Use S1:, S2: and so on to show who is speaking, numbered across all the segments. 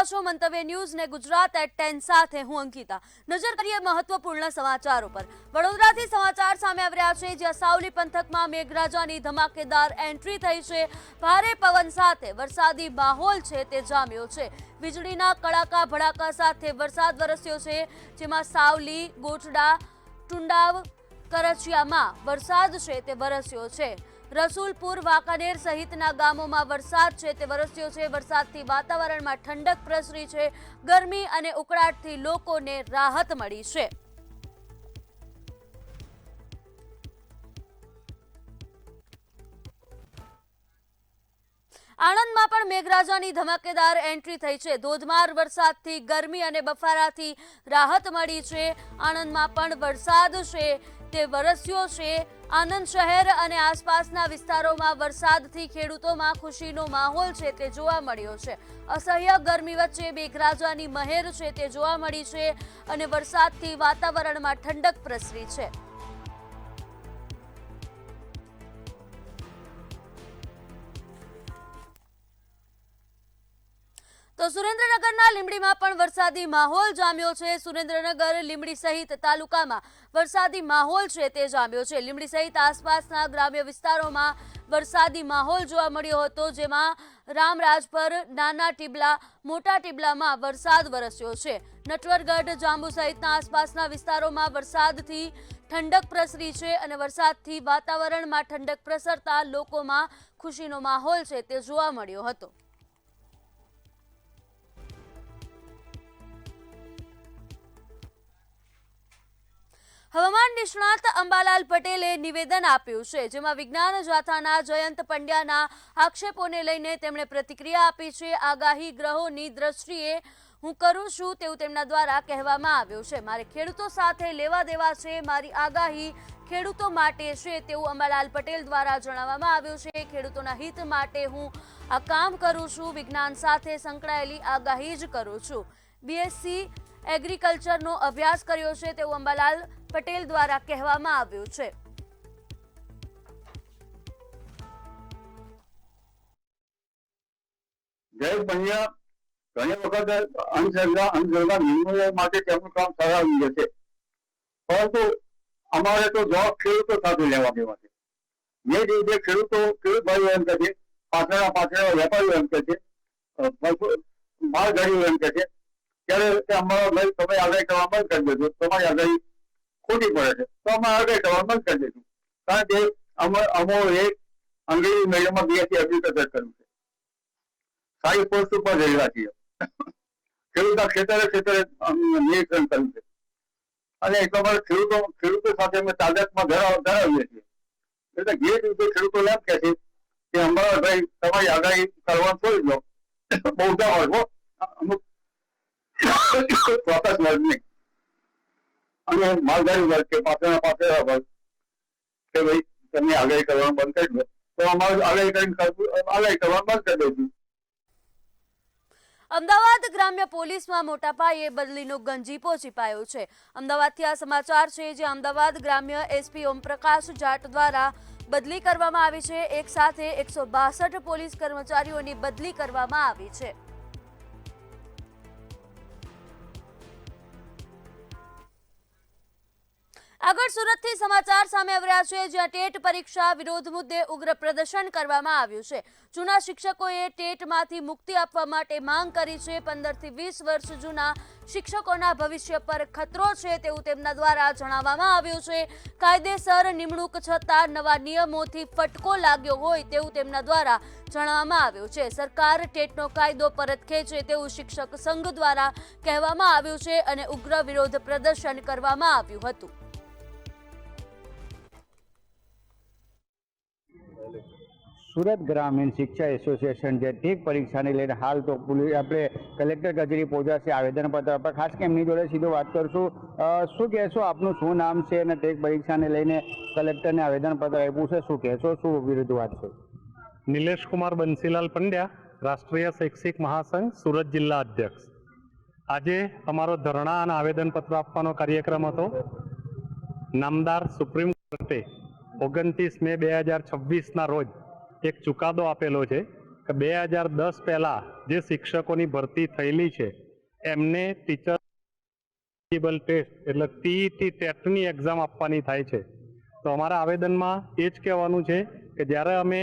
S1: રહ્યા છો મંતવ્ય ન્યૂઝ ને ગુજરાત એટ 10 સાથે હું અંકિતા। નજર કરીએ મહત્વપૂર્ણ સમાચારો પર। વડોદરાથી સમાચાર સામે આવી રહ્યા છે, જ્યાં સાવલી પંથકમાં મેઘરાજાની ધમાકેદાર એન્ટ્રી થઈ છે। ભારે પવન સાથે વરસાદી માહોલ છે તે જામ્યો છે। વીજળીના કડાકા ભડાકા સાથે વરસાદ વરસ્યો છે, જેમાં સાવલી, ગોઠડા, ટુંડાવ, કરચિયામાં વરસાદ છે તે વરસ્યો છે। રસુલપુર, વાંકાનેર સહિતના ગામોમાં વરસાદ છે તે વરસ્યો છે। વરસાદથી વાતાવરણમાં ઠંડક પ્રસરી છે। ગરમી અને ઉકળાટથી લોકોને રાહત મળી છે। આણંદમાં પણ મેઘરાજાની ધમાકેદાર એન્ટ્રી થઈ છે। ધોધમાર વરસાદથી ગરમી અને બફારાથી રાહત મળી છે। આણંદમાં પણ વરસાદ છે તે વરસ્યો છે। આનંદ શહેર અને આસપાસના વિસ્તારોમાં વરસાદથી ખેડૂતોમાં ખુશીનો માહોલ છે તે જોવા મળ્યો છે। અસહ્ય ગરમી વચ્ચે મેઘરાજાની મહેર છે તે જોવા મળી છે અને વરસાદથી વાતાવરણમાં ઠંડક પ્રસરી છે। તો સુરેન્દ્રનગરના લીંબડીમાં પણ વરસાદી માહોલ જામ્યો છે। સુરેન્દ્રનગર, લીંબડી સહિત તાલુકામાં વરસાદી માહોલ છે તે જામ્યો છે। લીંબડી સહિત આસપાસના ગ્રામ્ય વિસ્તારોમાં વરસાદી માહોલ જોવા મળ્યો હતો, જેમાં રામરાજપર, નાના ટીબલા, મોટા ટીબલામાં વરસાદ વરસ્યો છે। નટવરગઢ, જાંબુ સહિતના આસપાસના વિસ્તારોમાં વરસાદથી ઠંડક પ્રસરી છે અને વરસાદથી વાતાવરણમાં ઠંડક પ્રસરતા લોકોમાં ખુશીનો માહોલ છે તે જોવા મળ્યો હતો। હવામાન નિષ્ણાત અંબાલાલ પટેલે નિવેદન આપ્યું છે, જેમાં વિજ્ઞાન જાથાના જયંત પંડ્યાના આક્ષેપોને લઈને તેમણે પ્રતિક્રિયા આપી છે। આગાહી ગ્રહોની દ્રષ્ટિએ હું કરું છું તેવું તેમના દ્વારા કહેવામાં આવ્યું છે। મારે ખેડૂતો સાથે લેવા દેવા છે, મારી આગાહી ખેડૂતો માટે છે તેવું અંબાલાલ પટેલ દ્વારા જણાવવામાં આવ્યું છે। ખેડૂતોના હિત માટે હું આ કામ કરું છું, વિજ્ઞાન સાથે સંકળાયેલી આગાહી જ કરું છું। બીએસસી એગ્રીકલ્ચરનો અભ્યાસ કર્યો છે તેવું અંબાલાલ પટેલ દ્વારા કહેવામાં આવ્યું છે।
S2: જય પંડ્યા ઘણી વખત અંધશ્રદ્ધા નિર્મૂલન માટે તેમનું કામ સરાહનીય છે, પરંતુ અમારે તો જવાબ ખેડૂતો સાથે લેવા દેવા છે। જે રીતે ખેડૂત ભાઈઓ એમ કહે છે, પાછળ વેપારીઓ એમ કહે છે, માલગાડીઓ એમ કહે છે, ત્યારે અમારો ભાઈ તમે આગાહી કરવા બંધ કરી દેજો, તમારી આગાહી ખોટી પડે છે તો અમે આગાહી કરવા બંધ કરી દઈશું। કારણ કે અમે એક અંગ્રેજી મીડિયમમાં બીએસસી એગ્રીકલ્ચર કર્યું છે, સારી પોસ્ટ ઉપર રહેલા છીએ, ખેડૂતના ખેતરે નિરીક્ષણ કર્યું છે અને એટલા માટે ખેડૂતો સાથે અમે તાદાદમાં ધરાવીએ છીએ। એટલે જે રીતે ખેડૂતો એમ કહે છે કે અંબાલાલભાઈ તમારી આગાહી કરવાનું છોડી દો, બહુ ઉદાહરણ હોય અમુક ચોક્કસ વર્ગ નહીં અને માલધારી વર્ગ કે પાછળ વર્ગ કે ભાઈ તમે આગાહી કરવાનું બંધ કરી દો, તો અમારે આગાહી કરવાનું બંધ કરી દઈશું।
S1: અમદાવાદ ગ્રામ્ય પોલીસમાં મોટા પાયે બદલીનો ગંજીપો છીપાયો છે। અમદાવાદથી આ સમાચાર છે, જે અમદાવાદ ગ્રામ્ય એસપી ઓમપ્રકાશ જાટ દ્વારા બદલી કરવામાં આવી છે। એક સાથે 162 પોલીસ કર્મચારીઓની બદલી કરવામાં આવી છે। આગળ સુરતથી સમાચાર સામે આવી રહ્યા છે, જ્યાં ટેટ પરીક્ષા વિરોધ મુદ્દે ઉગ્ર પ્રદર્શન કરવામાં આવ્યું છે। જૂના શિક્ષકોએ ટેટમાંથી મુક્તિ આપવા માટે માંગ કરી છે। 15 થી 20 વર્ષ જૂના શિક્ષકોના ભવિષ્ય પર ખતરો છે તેવું તેમના દ્વારા જણાવવામાં આવ્યું છે। કાયદેસર નિમણૂક છતાં નવા નિયમોથી ફટકો લાગ્યો હોય તેવું તેમના દ્વારા જણાવવામાં આવ્યું છે। સરકાર ટેટનો કાયદો પરત ખેંચે તેવું શિક્ષક સંઘ દ્વારા કહેવામાં આવ્યું છે અને ઉગ્ર વિરોધ પ્રદર્શન કરવામાં આવ્યું હતું।
S3: સુરત ગ્રામીણ શિક્ષા એસોસિએશન જે ટેટ પરીક્ષાને લઈને હાલ તો આપણે કલેક્ટર કચેરી પહોંચ્યા છે આવેદનપત્ર પર, ખાસ કે એમની જોડે સીધો વાત કરશું। શું કહેશો, આપનું શું નામ છે અને ટેટ પરીક્ષાને લઈને કલેક્ટરને આવેદનપત્ર આપ્યું છે, શું કહેશો, શું વિરુદ્ધ વાત છે?
S4: નિલેશ કુમાર બંસીલાલ પંડ્યા, રાષ્ટ્રીય શૈક્ષિક મહાસંઘ સુરત જિલ્લા અધ્યક્ષ। આજે અમારો ધરણા અને આવેદનપત્ર આપવાનો કાર્યક્રમ હતો। નામદાર સુપ્રીમ કોર્ટે 29 મે 2026ના રોજ એક ચુકાદો આપેલો છે કે 2010 પહેલાં જે શિક્ષકોની ભરતી થયેલી છે એમને ટીચર એલિજિબલ ટેસ્ટ એટલે ટીઈટી ટેટની એક્ઝામ આપવાની થાય છે. તો અમારા આવેદનમાં એ જ કહેવાનું છે કે જ્યારે અમે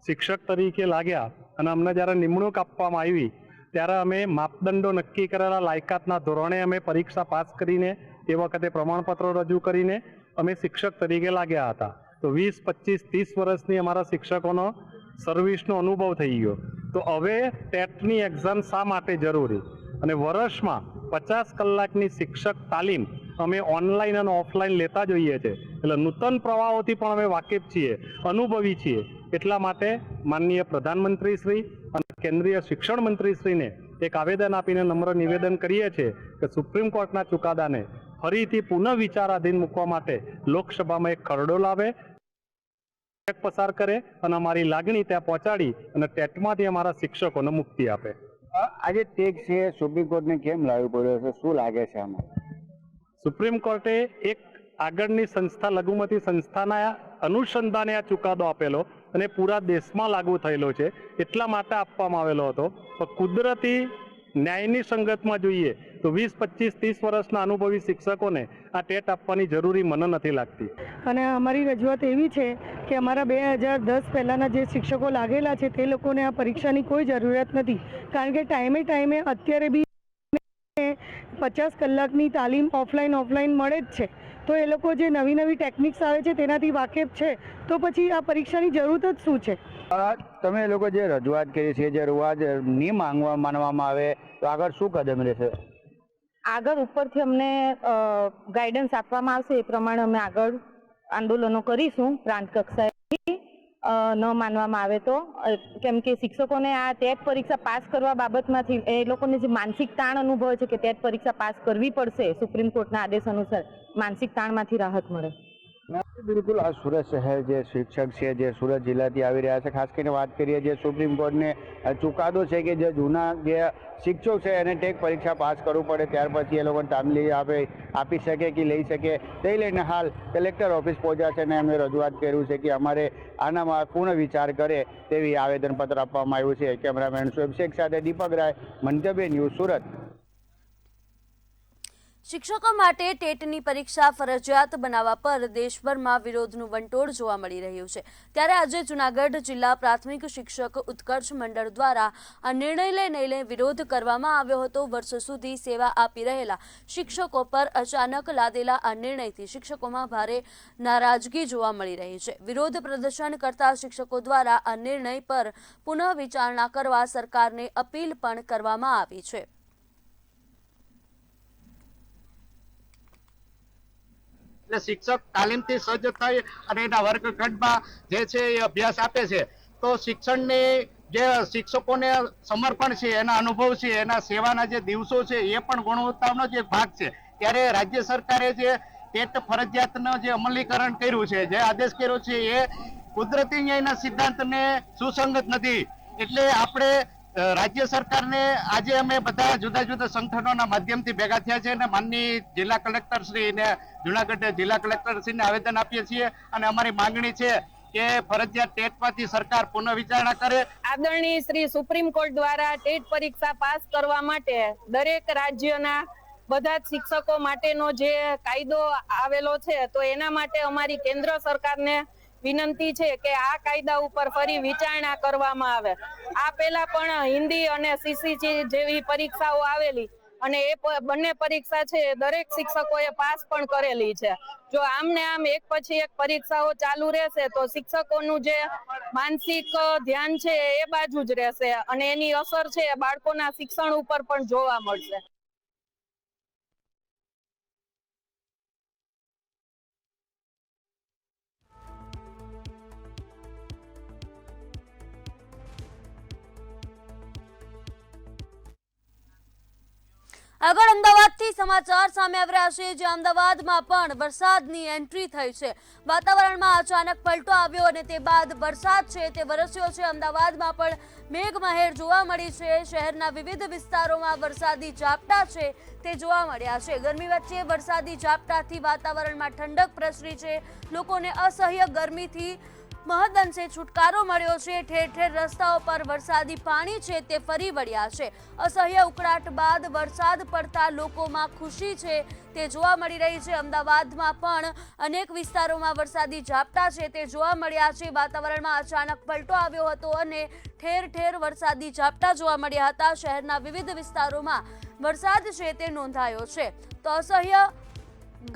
S4: શિક્ષક તરીકે લાગ્યા અને અમને જ્યારે નિમણૂક આપવામાં આવી ત્યારે અમે માપદંડો નક્કી કરેલા લાયકાતના ધોરણે અમે પરીક્ષા પાસ કરીને એ વખતે પ્રમાણપત્રો રજૂ કરીને અમે શિક્ષક તરીકે લાગ્યા હતા. તો 20, 25, 30 વર્ષની અમારા શિક્ષકોનો સર્વિસનો અનુભવ થઈ ગયો. તો હવે ટેટની એક્ઝામ શા માટે જરૂરી અને વર્ષમાં 50 કલાકની શિક્ષક તાલીમ અમે ઓનલાઈન અને ઓફલાઈન લેતા જોઈએ છે. એટલે નૂતન પ્રવાહોથી પણ અમે વાકેફ છીએ, અનુભવી છીએ. એટલા માટે માનનીય પ્રધાનમંત્રી શ્રી અને કેન્દ્રીય શિક્ષણ મંત્રી શ્રીને એક આવેદન આપીને નમ્ર નિવેદન કરીએ છીએ કે સુપ્રીમ કોર્ટના ચુકાદાને ફરીથી પુનઃ વિચારાધીન મૂકવા માટે લોકસભામાં એક ખરડો લાવે, પસાર કરે અને અમારી લાગણી ત્યાં પહોંચાડી અને ટેટમાંથી અમારા શિક્ષકોને મુક્તિ આપે.
S3: આજે ટેગ છે સુપ્રીમ કોર્ટને કેમ લાવવું પડ્યો છે, શું લાગે છે આમાં?
S4: સુપ્રીમ કોર્ટે એક આગળની સંસ્થા લઘુમતી સંસ્થાના અનુસંધાને આ ચુકાદો આપેલો અને પૂરા દેશમાં લાગુ થયેલો છે એટલા માટે આપવામાં આવેલો હતો. તો કુદરતી ન્યાયની સંગતમાં જોઈએ તો 20, 25, 30 વર્ષના અનુભવી શિક્ષકોને આ ટેટ આપવાની જરૂરી મને નથી લાગતી.
S5: અને અમારી રજૂઆત એવી છે કે અમારા 2010 પહેલાંના જે શિક્ષકો લાગેલા છે તે લોકોને આ પરીક્ષાની કોઈ જરૂરિયાત નથી, કારણ કે ટાઈમે અત્યારે બી 50 કલાકની તાલીમ ઓફલાઈન મળે જ છે. તો એ લોકો જે નવી ટેકનિક્સ આવે છે તેનાથી વાકેફ છે, તો પછી આ પરીક્ષાની જરૂર જ શું છે?
S3: તમે લોકો જે રજૂઆત કરી છે, જે રજૂઆત નહીં માનવામાં આવે તો આગળ શું કદમ રહેશે?
S6: આગળ ઉપરથી અમને ગાઈડન્સ આપવામાં આવશે એ પ્રમાણે અમે આગળ આંદોલનો કરીશું પ્રાંત કક્ષાએથી. ન માનવામાં આવે તો, કેમ કે શિક્ષકોને આ ટેટ પરીક્ષા પાસ કરવા બાબતમાંથી એ લોકોને જે માનસિક તાણ અનુભવે છે કે ટેટ પરીક્ષા પાસ કરવી પડશે સુપ્રીમ કોર્ટના આદેશ અનુસાર, માનસિક તાણમાંથી રાહત મળે.
S3: બિલકુલ. આ સુરત શહેર જે શિક્ષક છે જે સુરત જિલ્લાથી આવી રહ્યા છે, ખાસ કરીને વાત કરીએ જે સુપ્રીમ કોર્ટને ચુકાદો છે કે જે જૂના જે શિક્ષકો છે એને ટેટ પરીક્ષા પાસ કરવું પડે ત્યાર પછી એ લોકોને તાલીમ આપી શકે કે લઈ શકે, તે લઈને હાલ કલેક્ટર ઓફિસ પહોંચ્યા છે અને એમને રજૂઆત કર્યું છે કે અમારે આનામાં પૂર્ણ વિચાર કરે તેવી આવેદનપત્ર આપવામાં આવ્યું છે. કેમેરામેન શોએબ શેખ સાથે દીપક રાય, મંતવ્ય ન્યૂઝ, સુરત.
S1: શિક્ષકો માટે ટેટની પરીક્ષા ફરજિયાત બનાવવા પર દેશભરમાં વિરોધનું વંટોળ જોવા મળી રહ્યું છે. ત્યારે આજે જૂનાગઢ જિલ્લા પ્રાથમિક શિક્ષક ઉત્કર્ષ મંડળ દ્વારા આ નિર્ણય લઈને વિરોધ કરવામાં આવ્યો હતો. વર્ષો સુધી સેવા આપી રહેલા શિક્ષકો પર અચાનક લાદેલા આ નિર્ણયથી શિક્ષકોમાં ભારે નારાજગી જોવા મળી રહી છે. વિરોધ પ્રદર્શન કરતા શિક્ષકો દ્વારા આ નિર્ણય પર પુનઃ વિચારણા કરવા સરકારને અપીલ પણ કરવામાં આવી છે.
S7: શિક્ષક તાલીમથી સજ્જ થઈ અને એના વર્ગખંડમાં જે છે એ અભ્યાસ આપે છે. તો શિક્ષણની જે શિક્ષકોને સમર્પણ છે, એના અનુભવ છે, એના સેવાના જે દિવસો છે એ પણ ગુણવત્તાનો જે ભાગ છે. ત્યારે રાજ્ય સરકારે જે ટેટ ફરજિયાતનો જે અમલીકરણ કર્યું છે, જે આદેશ કર્યો છે એ કુદરતી ન્યાયના સિદ્ધાંતને સુસંગત નથી. એટલે આપણે રાજ્ય સરકારને આજે અમે બધા જુદા જુદા સંગઠનોના માધ્યમથી ભેગા થયા છે અને માનનીય જિલ્લા કલેક્ટર શ્રી ને જુનાગઢ જિલ્લા કલેક્ટર શ્રીને આવેદન આપીએ છીએ અને અમારી માંગણી છે કે ફરજિયાત ટેટમાંથી સરકાર પુનઃ વિચારણા કરે.
S6: આદરણીય શ્રી સુપ્રીમ કોર્ટ દ્વારા ટેટ પરીક્ષા પાસ કરવા માટે દરેક રાજ્યના બધા જ શિક્ષકો માટેનો જે કાયદો આવેલો છે, તો એના માટે અમારી કેન્દ્ર સરકારને વિનંતી છે કે આ કાયદા ઉપર ફરી વિચારણા કરવામાં આવે. આ પહેલા પણ હિન્દી અને સીસીસી જેવી પરીક્ષાઓ આવેલી અને એ બંને પરીક્ષા છે દરેક શિક્ષકોએ પાસ પણ કરેલી છે. જો આમને આમ એક પછી એક પરીક્ષાઓ ચાલુ રહેશે તો શિક્ષકોનું જે માનસિક ધ્યાન છે એ બાજુ જ રહેશે અને એની અસર છે બાળકોના શિક્ષણ ઉપર પણ જોવા મળશે.
S1: આગળ અમદાવાદથી સમાચાર સામે આવી રહ્યા છે, જે અમદાવાદમાં પણ વરસાદની એન્ટ્રી થઈ છે. વાતાવરણમાં અચાનક પલટો આવ્યો અને તે બાદ વરસાદ છે તે વરસ્યો છે. અમદાવાદમાં પણ મેઘમહેર જોવા મળી છે. શહેરના વિવિધ વિસ્તારોમાં વરસાદી ઝાપટા છે તે જોવા મળ્યા છે. ગરમી વચ્ચે વરસાદી ઝાપટાથી વાતાવરણમાં ઠંડક પ્રસરી છે. લોકોને અસહ્ય ગરમીથી મહદઅંશે છુટકારો મળ્યો છે। ઠેર ઠેર રસ્તાઓ પર વરસાદી પાણી છે તે ફરી વળ્યા છે। અસહ્ય ઉકળાટ બાદ વરસાદ પડતા લોકોમાં ખુશી છે તે જોવા મળી રહી છે। અમદાવાદમાં પણ અનેક વિસ્તારોમાં વરસાદી ઝાપટા છે તે જોવા મળ્યા છે। વાતાવરણમાં અચાનક પલટો આવ્યો હતો અને ઠેર ઠેર વરસાદી ઝાપટા જોવા મળ્યા હતા। શહેરના વિવિધ વિસ્તારોમાં વરસાદ છે તે નોંધાયો છે। તો અસહ્ય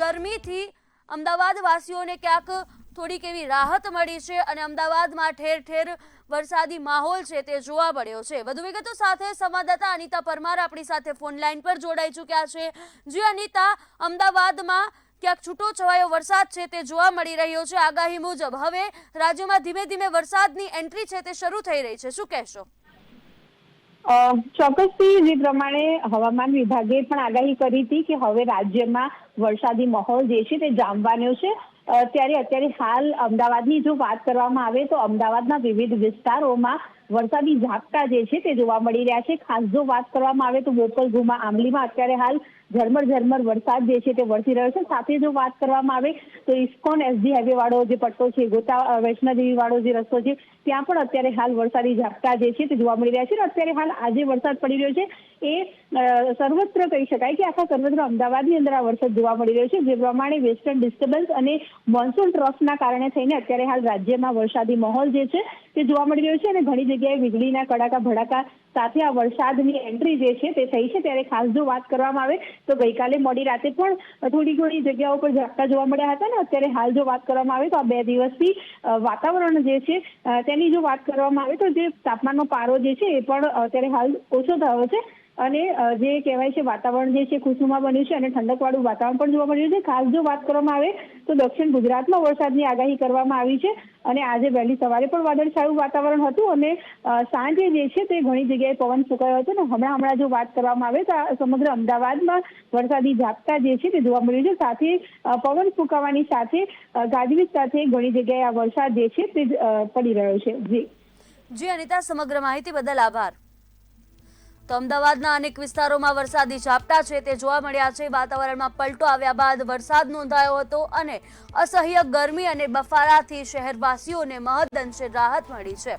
S1: ગરમીથી અમદાવાદ વાસીઓને ક્યાંક થોડીક એવી રાહત મળી છે અને અમદાવાદમાં ઠેર ઠેર વરસાદી માહોલ છે તે જોવા મળ્યો છે। વધુ વિગતો સાથે સંવાદદાતા અનિતા પરમાર આપણી સાથે ફોન લાઈન પર જોડાઈ ચૂક્યા છે। જી અનિતા, અમદાવાદમાં ક્યાંક છૂટો છવાયો વરસાદ છે તે જોવા મળી રહ્યો છે। આગાહી મુજબ હવે રાજ્યમાં ધીમે ધીમે વરસાદની એન્ટ્રી છે તે શરૂ થઈ રહી છે, શું કહેશો?
S8: ચોક્કસથી જે પ્રમાણે હવામાન વિભાગે પણ આગાહી કરી હતી કે હવે રાજ્યમાં વરસાદી માહોલ જે છે તે જામવાનો છે, ત્યારે અત્યારે હાલ અમદાવાદની જો વાત કરવામાં આવે તો અમદાવાદના વિવિધ વિસ્તારોમાં વરસાદી ઝાપટા જે છે તે જોવા મળી રહ્યા છે। ખાસ જો વાત કરવામાં આવે તો બોપલ, ગુમા, આંબલીમાં અત્યારે હાલ ઝરમર વરસાદ જે છે તે વરસી રહ્યો છે। સાથે જો વાત કરવામાં આવે તો ઇસ્કોન એસજી હાઈવે વાળો જે પટ્ટો છે, ગોતા વૈષ્ણોદેવી વાળો જે રસ્તો છે, ત્યાં પણ અત્યારે હાલ વરસાદી ઝાપટા જે છે તે જોવા મળી રહ્યા છે। અત્યારે હાલ આજે વરસાદ પડી રહ્યો છે એ સર્વત્ર કહી શકાય કે આખા સર્વત્ર અમદાવાદની અંદર આ વરસાદ જોવા મળી રહ્યો છે। જે પ્રમાણે વેસ્ટર્ન ડિસ્ટર્બન્સ અને મોન્સૂન ટ્રફના કારણે થઈને અત્યારે હાલ રાજ્યમાં વરસાદી માહોલ જે છે તે જોવા મળી રહ્યો છે અને ઘણી જગ્યાએ વીજળીના કડાકા ભડાકા સાથે આ વરસાદની એન્ટ્રી જે છે તે થઈ છે। ત્યારે ખાસ જો વાત કરવામાં આવે તો ગઈકાલે મોડી રાતે પણ થોડી જગ્યાઓ પર ઝાપટા જોવા મળ્યા હતા ને અત્યારે હાલ જો વાત કરવામાં આવે તો આ 2 દિવસથી વાતાવરણ જે છે તેની જો વાત કરવામાં આવે તો જે તાપમાનનો પારો જે છે એ પણ અત્યારે હાલ ઓછો થયો છે અને જે કહેવાય છે વાતાવરણ જે છે ખુશનુમા બન્યું છે અને ઠંડકવાળું વાતાવરણ પણ જોવા મળ્યું છે। ખાસ જો વાત કરવામાં આવે તો દક્ષિણ ગુજરાતમાં વરસાદની આગાહી કરવામાં આવી છે અને આજે વહેલી સવારે પણ વાદળછાયું વાતાવરણ હતું અને સાંજે જે છે તે ઘણી જગ્યાએ પવન ફૂંકાયો હતો ને હમણાં જો વાત કરવામાં આવે તો સમગ્ર અમદાવાદમાં વરસાદી ઝાપટા જે છે તે જોવા મળ્યું છે। સાથે પવન ફૂંકાવાની સાથે ગાજવીજ સાથે ઘણી જગ્યાએ આ વરસાદ જે છે તે પડી રહ્યો છે।
S1: જી અનિતા, સમગ્ર માહિતી બદલ આભાર। તો અમદાવાદના અનેક વિસ્તારોમાં વરસાદી ઝાપટા છે તે જોવા મળ્યા છે। વાતાવરણમાં પલટો આવ્યા બાદ વરસાદ નોંધાયો હતો અને અસહ્ય ગરમી અને બફારાથી શહેરવાસીઓને મહદઅંશે રાહત મળી છે।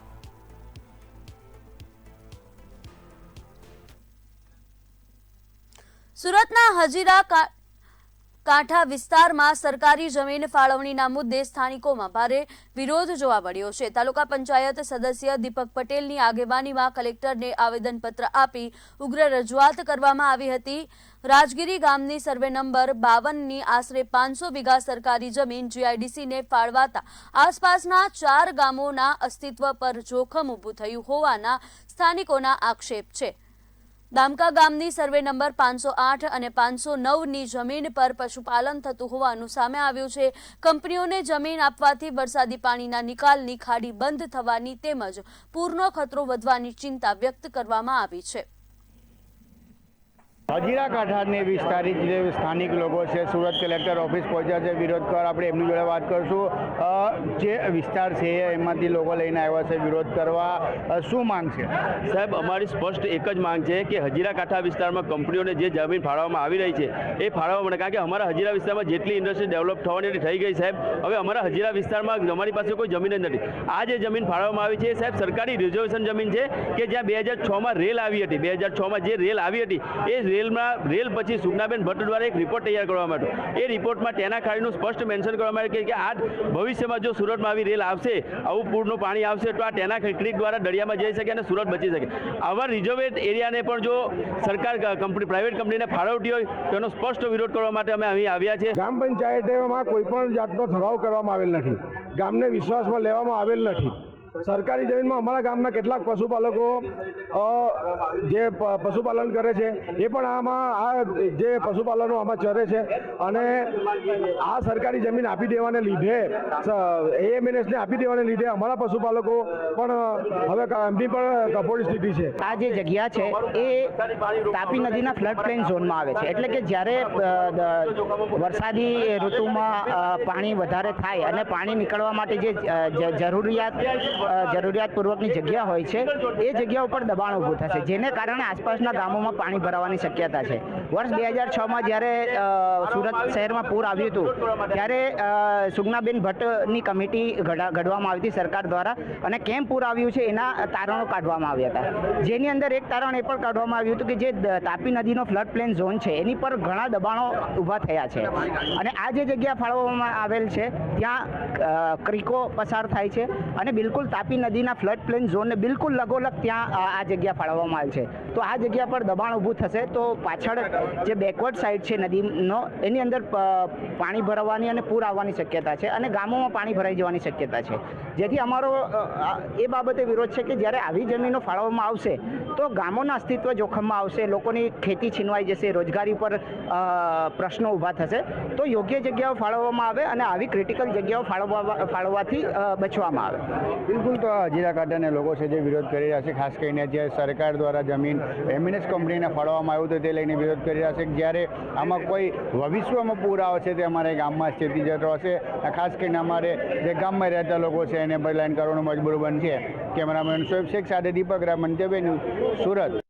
S1: સુરતના હજીરા કાંઠા વિસ્તારમાં સરકારી જમીન ફાળવણીના મુદ્દે સ્થાનિકોમાં ભારે વિરોધ જોવા મળ્યો છે। તાલુકા પંચાયત સદસ્ય દીપક પટેલની આગેવાનીમાં કલેક્ટરને આવેદનપત્ર આપી ઉગ્ર રજૂઆત કરવામાં આવી હતી। રાજગીરી ગામની સર્વે નંબર 52ની આશરે 500 વીઘા સરકારી જમીન જીઆઈડીસીને ફાળવાતા આસપાસના 4 ગામોના અસ્તિત્વ પર જોખમ ઊભું થયું હોવાના સ્થાનિકોના આક્ષેપ છે। દામકા ગામની સર્વે નંબર 508 અને 509ની જમીન પર પશુપાલન થતું હોવાનું સામે આવ્યું છે। કંપનીઓને જમીન આપવાથી વરસાદી પાણીના નિકાલની ખાડી બંધ થવાની તેમજ પૂરનો ખતરો વધવાની ચિંતા વ્યક્ત કરવામાં આવી છે।
S3: હજીરા કાંઠાની વિસ્તારિત જે સ્થાનિક લોકો છે સુરત કલેક્ટર ઓફિસ પહોંચ્યા છે વિરોધ કરવા। આપણે એમની જોડે વાત કરશું। જે વિસ્તાર છે એમાંથી લોકો લઈને આવ્યા છે વિરોધ કરવા, શું માંગ છે?
S9: સાહેબ, અમારી સ્પષ્ટ એક જ માંગ છે કે હજીરા કાંઠા વિસ્તારમાં કંપનીઓને જે જમીન ફાળવવામાં આવી રહી છે એ ફાળવવા માટે, કારણ કે અમારા હજીરા વિસ્તારમાં જેટલી ઇન્ડસ્ટ્રી ડેવલપ થવાની થઈ ગઈ સાહેબ, હવે અમારા હજીરા વિસ્તારમાં અમારી પાસે કોઈ જમીન જ નથી। આ જે જમીન ફાળવવામાં આવી છે સાહેબ સરકારી રિઝર્વેશન જમીન છે કે જ્યાં 2006માં રેલ આવી હતી। 2006માં જે રેલ આવી હતી એ રેલ પછી સુગનાબેન ભટ્ટ દ્વારા એક રિપોર્ટ તૈયાર કરવામાં આવ્યો। એ રિપોર્ટમાં ટેના ખાડીનું સ્પષ્ટ મેન્શન કરવામાં આવ્યું કે આ ભવિષ્યમાં જો સુરતમાં આવી રેલ આવશે, આવું પૂરનું પાણી આવશે તો આ ટેના ક્રીક દ્વારા દરિયામાં જઈ શકે અને સુરત બચી શકે। આવા રિઝર્વેડ એરિયાને પણ જો સરકાર પ્રાઇવેટ કંપનીને ફાળવતી હોય તો એનો સ્પષ્ટ વિરોધ કરવા માટે અમે અહીં આવ્યા છીએ।
S10: ગ્રામ પંચાયતમાં કોઈ પણ જાતનો ઠરાવ કરવામાં આવેલ નથી, ગામને વિશ્વાસમાં લેવામાં આવેલ નથી। સરકારી જમીનમાં અમારા ગામના કેટલાક પશુપાલકો જે પશુપાલન કરે છે એ પણ આમાં જે પશુપાલનો આમાં ચરે છે અને આ સરકારી જમીન આપી દેવાને લીધે એએમએનએસને આપી દેવાને લીધે અમારા પશુપાલકો પણ હવે એમની પણ કફોડી સ્થિતિ છે।
S11: આ જે જગ્યા છે એ તાપી નદીના ફ્લડ પ્લેન ઝોનમાં આવે છે, એટલે કે જ્યારે વરસાદી ઋતુમાં પાણી વધારે થાય અને પાણી નીકળવા માટે જે જરૂરિયાત જરૂરિયાતપૂર્વકની જગ્યા હોય છે એ જગ્યા ઉપર દબાણ ઊભું થશે, જેને કારણે આસપાસના ગામોમાં પાણી ભરાવાની શક્યતા છે. વર્ષ 2006માં જ્યારે સુરત શહેરમાં પૂર આવ્યું હતું ત્યારે સુગનાબેન ભટ્ટની કમિટી ઘડવામાં આવી હતી સરકાર દ્વારા, અને કેમ પૂર આવ્યું છે એના તારણો કાઢવામાં આવ્યા હતા, જેની અંદર એક તારણ એ પણ કાઢવામાં આવ્યું હતું કે જે તાપી નદીનો ફ્લડ પ્લેન ઝોન છે એની પર ઘણા દબાણો ઊભા થયા છે, અને આ જે જગ્યા ફાળવવામાં આવેલ છે ત્યાં ક્રીકો પસાર થાય છે, અને બિલકુલ તાપી નદીના ફ્લડ પ્લેન ઝોનને બિલકુલ લગોલગ ત્યાં આ જગ્યા ફાળવવામાં આવેલ છે. તો આ જગ્યા પર દબાણ ઊભું થશે તો પાછળ જે બેકવર્ડ સાઈડ છે નદીનો એની અંદર પાણી ભરાવાની અને પૂર આવવાની શક્યતા છે, અને ગામોમાં પાણી ભરાઈ જવાની શક્યતા છે. જેથી અમારો એ બાબતે વિરોધ છે કે જ્યારે આવી જમીનો ફાળવવામાં આવશે તો ગામોના અસ્તિત્વ જોખમમાં આવશે, લોકોની ખેતી છીનવાઈ જશે, રોજગારી પર પ્રશ્નો ઊભા થશે. તો યોગ્ય જગ્યાઓ ફાળવવામાં આવે અને આવી ક્રિટિકલ જગ્યાઓ ફાળવવાથી બચવામાં આવે.
S3: બિલકુલ. તો હજીરા કાંઠાના લોકો છે જે વિરોધ કરી રહ્યા છે, ખાસ કરીને જે સરકાર દ્વારા જમીન એમએનએસ કંપનીને ફાળવવામાં આવ્યું હતું તે લઈને વિરોધ કરી રહ્યા છે. જ્યારે આમાં કોઈ ભવિષ્યમાં પૂર આવે છે તે અમારે ગામમાં સ્થિતિ જતો હશે, ખાસ કરીને અમારે જે ગામમાં રહેતા લોકો છે એને બદલાઈન કરવાનું મજબૂર બનશે. કેમેરામેન શોએબ શેખ સાથે દીપક રામ, મંતવ્ય ન્યૂઝ, સુરત.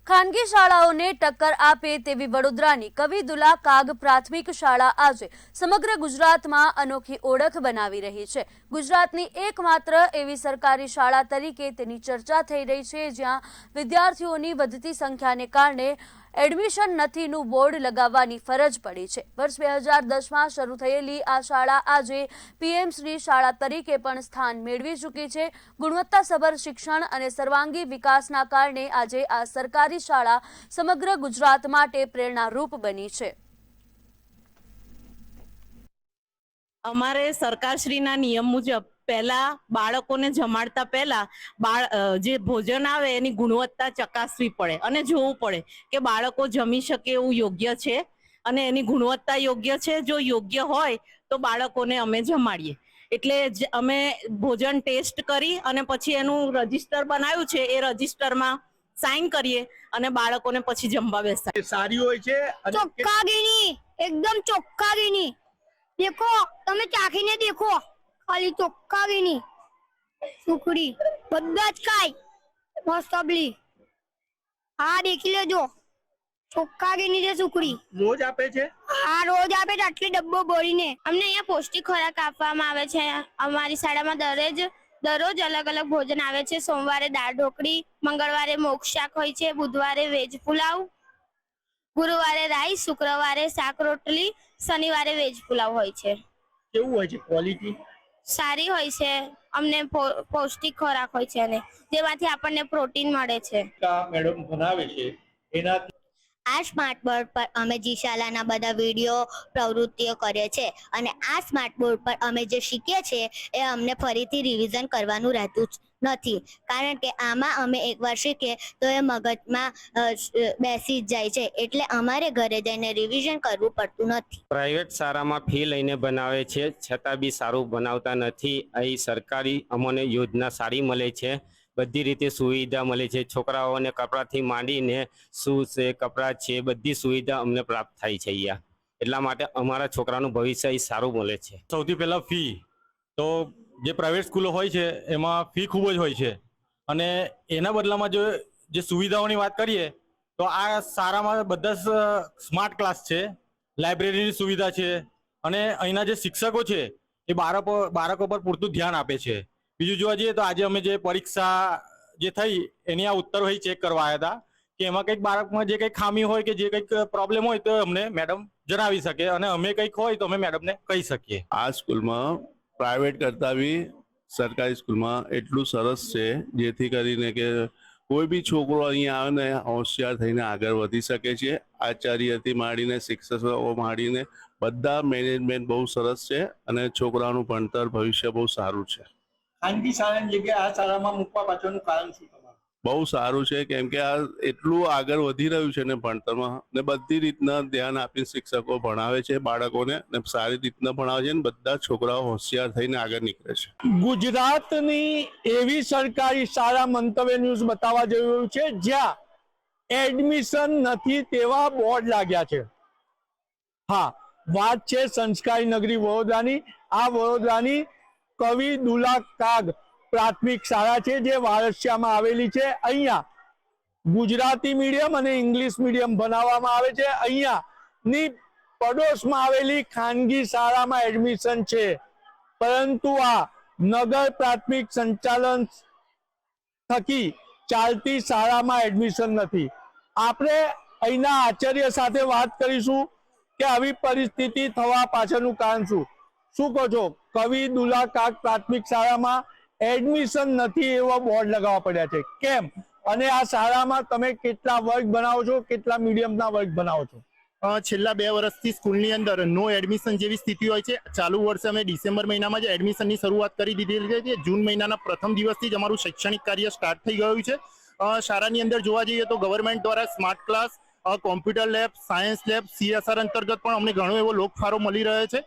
S1: ખાનગી શાળાઓને ટક્કર આપે તેવી વડોદરાની કવિદુલ્લા કાગ પ્રાથમિક શાળા આજે સમગ્ર ગુજરાતમાં અનોખી ઓળખ બનાવી રહી છે. ગુજરાતની એકમાત્ર એવી સરકારી શાળા તરીકે તેની ચર્ચા થઈ રહી છે જ્યાં વિદ્યાર્થીઓની વધતી સંખ્યાને કારણે એડમિશન નથીનું બોર્ડ લગાવવાની ફરજ પડી છે. વર્ષ 2010માં શરૂ થયેલી આ શાળા આજે પીએમ શ્રી શાળા તરીકે પણ સ્થાન મેળવી ચૂકી છે. ગુણવત્તાસભર શિક્ષણ અને સર્વાંગી વિકાસના કારણે આજે આ સરકારી શાળા સમગ્ર ગુજરાત માટે પ્રેરણારૂપ બની છે.
S6: અમારે સરકારશ્રીના નિયમ મુજબ પહેલા બાળકોને જમાડતા પહેલા જે ભોજન આવે એની ગુણવત્તા ચકાસવી પડે અને જોવું પડે કે બાળકો જમી શકે એવું યોગ્ય છે અને એની ગુણવત્તા યોગ્ય છે. જો યોગ્ય હોય તો બાળકોને અમે જમાડીએ. એટલે અમે ભોજન ટેસ્ટ કરી અને પછી એનું રજીસ્ટર બનાવ્યું છે, એ રજીસ્ટરમાં સાઇન કરીએ અને બાળકોને પછી જમવા બેસાડીએ.
S7: સારી હોય છે,
S12: ચોખ્ખાગીની, એકદમ ચોખ્ખાગીની. દેખો, તમે ચાખીને દેખો, ખાલી ચોખ્ખાગીની સુખડી બધા જ ખાય મોસ્ટલી. હા, દેખી લેજો, ચોખ્ખાગીની જે સુખડી
S7: રોજ આપે છે.
S12: હા, રોજ આપે છે, આટલી ડબ્બો ભરીને. અમને અહીંયા પૌષ્ટિક ખોરાક આપવામાં આવે છે. અમારી શાળામાં દરરોજ અલગ અલગ ભોજન આવે છે. સોમવારે દાળ ઢોકળી, મંગળવારે મોક્ષ શાક હોય છે, બુધવારે વેજ પુલાવ, ગુરુવારે રાઈસ, શુક્રવારે શાક રોટલી, શનિવારે વેજ પુલાવ હોય છે.
S7: કેવું હોય છે ક્વોલિટી?
S12: સારી હોય છે. અમને પૌષ્ટિક ખોરાક હોય છે અને જેમાંથી આપણને પ્રોટીન મળે છે.
S7: મેડમ બનાવે છે એના
S12: આ સ્માર્ટ બોર્ડ પર અમે જી શાળાના બધા વિડીયો પ્રવૃત્તિઓ કરીએ છીએ અને આ સ્માર્ટ બોર્ડ પર અમે જે શીખીએ છીએ એ અમને ફરીથી રિવિઝન કરવાનું રહેતું નથી, કારણ કે આમાં અમે એકવાર શીખીએ તો એ મગજમાં બેસી જ જાય છે, એટલે અમારે ઘરે જઈને રિવિઝન કરવું પડતું નથી.
S13: પ્રાઇવેટ શાળામાં ફી લઈને બનાવે છે છતાં બી સારું બનાવતા નથી. અહીં સરકારી અમને યોજના સારી મળે છે, બધી રીતે સુવિધા મળે છે. છોકરાઓને કપડાથી માંડીને શૂઝ છે, કપડાં છે, બધી સુવિધા અમને પ્રાપ્ત થાય છે અહીંયા. એટલા માટે અમારા છોકરાનું ભવિષ્ય અહીં સારું મળે છે.
S14: સૌથી પહેલાં ફી તો જે પ્રાઇવેટ સ્કૂલો હોય છે એમાં ફી ખૂબ જ હોય છે, અને એના બદલામાં જે સુવિધાઓની વાત કરીએ તો આ શાળામાં બધા સ્માર્ટ ક્લાસ છે, લાઇબ્રેરીની સુવિધા છે, અને અહીંના જે શિક્ષકો છે એ બાળકો પર પૂરતું ધ્યાન આપે છે. બીજું જોવા જઈએ તો આજે અમે જે પરીક્ષા જે થઈ એની આ ઉત્તર વહી ચેક કરવા આવ્યા હતા કે એમાં કંઈક બાળકમાં જે કંઈક ખામી હોય કે જે કંઈક પ્રોબ્લેમ હોય તો અમને મેડમ જણાવી શકે અને અમે કંઈક હોય તો અમે મેડમને કહી શકીએ.
S15: આ સ્કૂલમાં પ્રાઇવેટ કરતાં બી સરકારી સ્કૂલમાં એટલું સરસ છે જેથી કરીને કે કોઈ બી છોકરો અહીંયા આવે ને હોશિયાર થઈને આગળ વધી શકે છે. આચાર્યથી માંડીને શિક્ષકો માંડીને બધા મેનેજમેન્ટ બહુ સરસ છે અને છોકરાનું ભણતર ભવિષ્ય બહુ સારું છે.
S7: ખાનગી શાળાની જગ્યાએ આ શાળામાં મૂકવા પાછળનું કારણ શું?
S15: બહુ સારું છે કેમ કે આ એટલું આગળ વધી રહ્યું છે ને ભણતરમાં, ને બધી રીતના ધ્યાન આપીને શિક્ષકો ભણાવે છે બાળકોને, ને સારી રીતના ભણાવે છે ને બધા છોકરાઓ હોશિયાર થઈને આગળ નીકળે છે.
S10: ગુજરાતની એવી સરકારી શાળા મંતવ્ય ન્યૂઝ બતાવવા જઈ રહ્યું છે જ્યાં એડમિશન નથી તેવા બોર્ડ લાગ્યા છે. હા, વાત છે સંસ્કારી નગરી વડોદરાની. આ વડોદરાની કવિ દુલા કાગ પ્રાથમિક શાળા છે જે વારસિયામાં આવેલી છે. અહીંયા ગુજરાતી મીડિયમ અને ઇંગ્લિશ મીડિયમ ભણાવવામાં આવે છે. અહીંયાની પડોશમાં આવેલી ખાનગી શાળામાં એડમિશન છે, પરંતુ આ નગર પ્રાથમિક સંચાલન થકી ચાલતી શાળામાં એડમિશન નથી. આપણે અહીંના આચાર્ય સાથે વાત કરીશું કે આવી પરિસ્થિતિ થવા પાછળનું કારણ શું કહો છો? કવિ દુલા કાગ પ્રાથમિક શાળામાં એડમિશન નથી એવા બોર્ડ લગાવવા પડ્યા છે, કેમ? અને આ શાળામાં તમે કેટલા વર્ગ બનાવો છો, કેટલા મીડિયમના વર્ગ બનાવો છો?
S16: છેલ્લા 2 વર્ષથી સ્કૂલની અંદર નો એડમિશન જેવી સ્થિતિ હોય છે. ચાલુ વર્ષે અમે ડિસેમ્બર મહિનામાં જ એડમિશનની શરૂઆત કરી દીધેલી છે. જૂન મહિનાના પ્રથમ દિવસથી જ અમારું શૈક્ષણિક કાર્ય સ્ટાર્ટ થઈ ગયું છે. શાળાની અંદર જોવા જઈએ તો ગવર્મેન્ટ દ્વારા smart class, computer lab, science lab, CSR અંતર્ગત પણ અમને ઘણો એવો લોકફાળો મળી રહ્યો છે.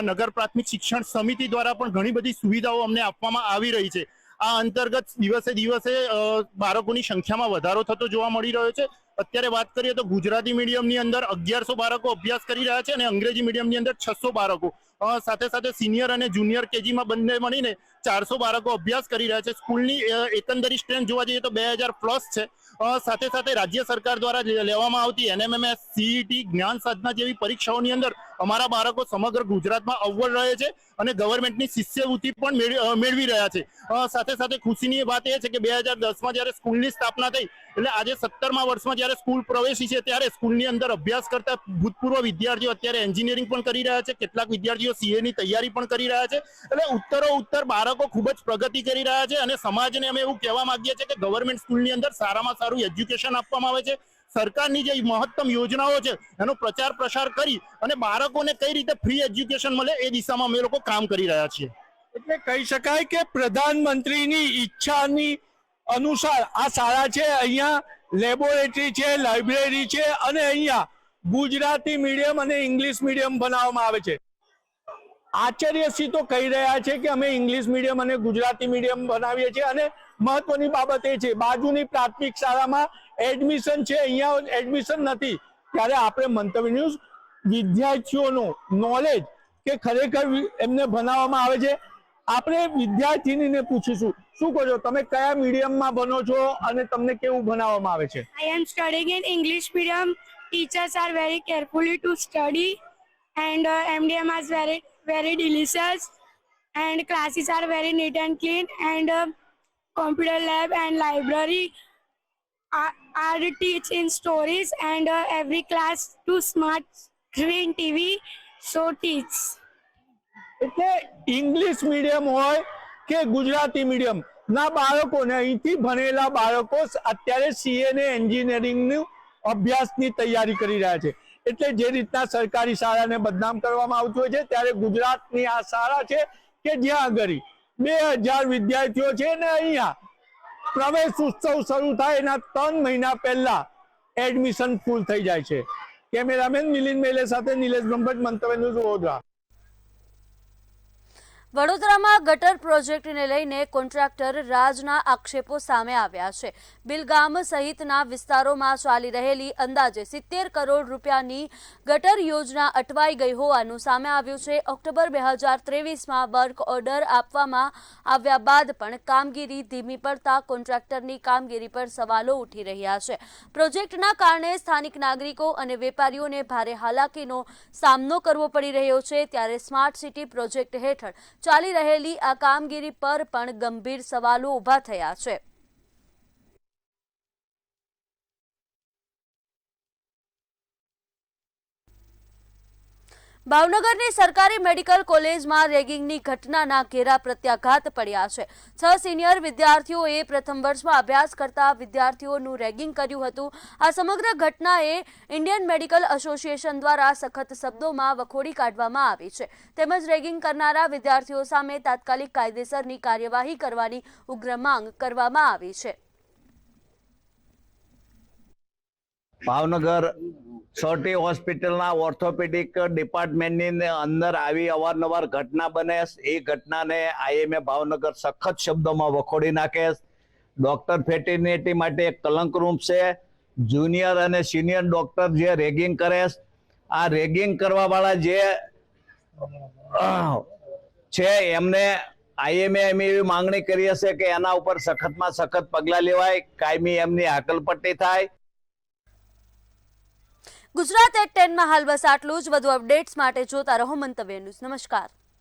S16: નગર પ્રાથમિક શિક્ષણ સમિતિ દ્વારા પણ ઘણી બધી સુવિધાઓ અમને આપવામાં આવી રહી છે. આ અંતર્ગત દિવસે દિવસે બાળકોની સંખ્યામાં વધારો થતો જોવા મળી રહ્યો છે. અત્યારે વાત કરીએ તો ગુજરાતી મીડિયમની અંદર 1100 બાળકો અભ્યાસ કરી રહ્યા છે અને અંગ્રેજી મીડિયમની અંદર 600 બાળકો, સાથે સાથે સિનિયર અને જુનિયર કેજીમાં બંને મળીને 400 બાળકો અભ્યાસ કરી રહ્યા છે. સ્કૂલની એકંદરી સ્ટ્રેન્થ જોવા જઈએ તો 2000 પ્લસ છે. સાથે સાથે રાજ્ય સરકાર દ્વારા લેવામાં આવતી NMMS, CET, જ્ઞાન સાધના જેવી પરીક્ષાઓની અંદર અમારા બાળકો સમગ્ર ગુજરાતમાં અવ્વલ રહે છે અને ગવર્મેન્ટની શિષ્યવૃત્તિ પણ મેળવી રહ્યા છે. સાથે સાથે ખુશીની વાત એ છે કે 2010માં જ્યારે સ્કૂલની સ્થાપના થઈ એટલે આજે 17મા વર્ષમાં જ્યારે સ્કૂલ પ્રવેશી છે ત્યારે સ્કૂલની અંદર અભ્યાસ કરતા ભૂતપૂર્વ વિદ્યાર્થીઓ અત્યારે એન્જિનિયરિંગ પણ કરી રહ્યા છે. કેટલાક વિદ્યાર્થીઓ CA ની તૈયારી પણ કરી રહ્યા છે. એટલે ઉત્તરોત્તર બાળકો ખૂબ જ પ્રગતિ કરી રહ્યા છે અને સમાજને અમે એવું કહેવા માંગીએ છીએ કે ગવર્મેન્ટ સ્કૂલની અંદર સારામાં સારું એજ્યુકેશન આપવામાં આવે છે. સરકારની જે મહત્તમ યોજનાઓ છે એનો પ્રચાર પ્રસાર કરી અને બાળકોને કઈ રીતે ફ્રી એજ્યુકેશન મળે એ દિશામાં અમે લોકો કામ કરી રહ્યા છીએ.
S10: એટલે કહી શકાય કે પ્રધાનમંત્રીની ઈચ્છાની અનુસાર આ શાળા છે. અહીંયા લેબોરેટરી છે, લાઇબ્રેરી છે અને અહીંયા ગુજરાતી મીડિયમ અને ઇંગ્લિશ મીડિયમ બનાવવામાં આવે છે. આચાર્યશ્રી તો કહી રહ્યા છે કે અમે ઇંગ્લિશ મીડિયમ અને ગુજરાતી મીડિયમ બનાવીએ છીએ અને મહત્વની બાબત એ છે બાજુની પ્રાથમિક શાળામાં એડમિશન છે, અહીંયા એડમિશન નથી. ત્યારે આપણે મંતવ્ય ન્યૂઝ વિદ્યાર્થીઓનું નોલેજ કે ખરેખર એમને ભણાવવામાં આવે છે. આપણે વિદ્યાર્થીનીને પૂછીશું, શું કહો છો તમે, કયા મીડિયમમાં ભણો છો અને તમને કેવું ભણાવવામાં આવે છે?
S17: I am studying in English medium. Teachers are very carefully to study and MDM is very delicious and classes are very neat and clean and computer lab and library are teach in stories and every class to smart screen TV so teach.
S10: એટલે English medium હોય કે Gujarati medium ના બાળકોને અહીંથી ભણેલા બાળકો અત્યારે CA ને એન્જિનિયરિંગનું અભ્યાસની તૈયારી કરી રહ્યા છે. એટલે જે રીતના સરકારી શાળાને બદનામ કરવામાં આવતું હોય છે ત્યારે ગુજરાતની આ શાળા છે કે જ્યાં આગળ 2000 વિદ્યાર્થીઓ છે ને અહીંયા પ્રવેશ ઉત્સવ શરૂ થાય એના 3 મહિના પહેલા એડમિશન ફૂલ થઈ જાય છે. કેમેરામેન મિલિંદ મેલે સાથે નિલેશ બ્રહ્મભટ્ટ, મંતવ્ય ન્યૂઝ, વડોદરા.
S1: વડોદરામાં ગટર પ્રોજેક્ટને લઈને કોન્ટ્રાક્ટર રાજના આક્ષેપો સામે આવ્યા છે. બિલગામ સહિતના વિસ્તારોમાં ચાલી રહેલી અંદાજે 70 કરોડ રૂપિયાની ગટર યોજના અટવાઈ ગઈ હોવાનું સામે આવ્યું છે. ઓક્ટોબર 2023માં વર્ક ઓર્ડર આપવામાં આવ્યા બાદ પણ કામગીરી ધીમી પડતા કોન્ટ્રાક્ટરની કામગીરી પર સવાલો ઉઠી રહ્યા છે. પ્રોજેક્ટના કારણે સ્થાનિક નાગરિકો અને વેપારીઓને ભારે હાલાકીનો સામનો કરવો પડી રહ્યો છે. ત્યારે સ્માર્ટ સિટી પ્રોજેક્ટ હેઠળ ચાલી રહેલી આ કામગીરી પર પણ ગંભીર સવાલો ઊભા થયા છે. ભાવનગરની સરકારી મેડિકલ કોલેજમાં રેગિંગની ઘટનાના ઘેરા પ્રત્યાઘાત પડ્યા છે. 6 સિનિયર વિદ્યાર્થીઓએ પ્રથમ વર્ષમાં અભ્યાસ કરતા વિદ્યાર્થીઓનું રેગિંગ કર્યું હતું. આ સમગ્ર ઘટનાએ ઇન્ડિયન મેડિકલ એસોસિએશન દ્વારા સખત શબ્દોમાં વખોડી કાઢવામાં આવી છે. તેમજ રેગિંગ કરનારા વિદ્યાર્થીઓ સામે તાત્કાલિક કાયદેસરની કાર્યવાહી કરવાની ઉગ્ર માંગ કરવામાં આવી છે.
S18: ભાવનગર સોટી હોસ્પિટલના ઓર્થોપેડિક ડિપાર્ટમેન્ટની અંદર આવી અવારનવાર ઘટના બને. એ ઘટનાને IMA ભાવનગર સખત શબ્દોમાં વખોડી નાખે. ડોક્ટર ફેટર્નિટી માટે એક કલંકરૂપ છે. જુનિયર અને સિનિયર ડોક્ટર જે રેગિંગ કરે, આ રેગિંગ કરવા વાળા જે છે એમને આઈએમએ એવી માંગણી કરી હશે કે એના ઉપર સખતમાં સખત પગલાં લેવાય, કાયમી એમની હાકલપટ્ટી થાય.
S1: ગુજરાત એટ 10 માં હાલ બસ આટલું જ. વધુ અપડેટ્સ માટે જોતા રહો મંતવ્ય ન્યૂઝ. નમસ્કાર.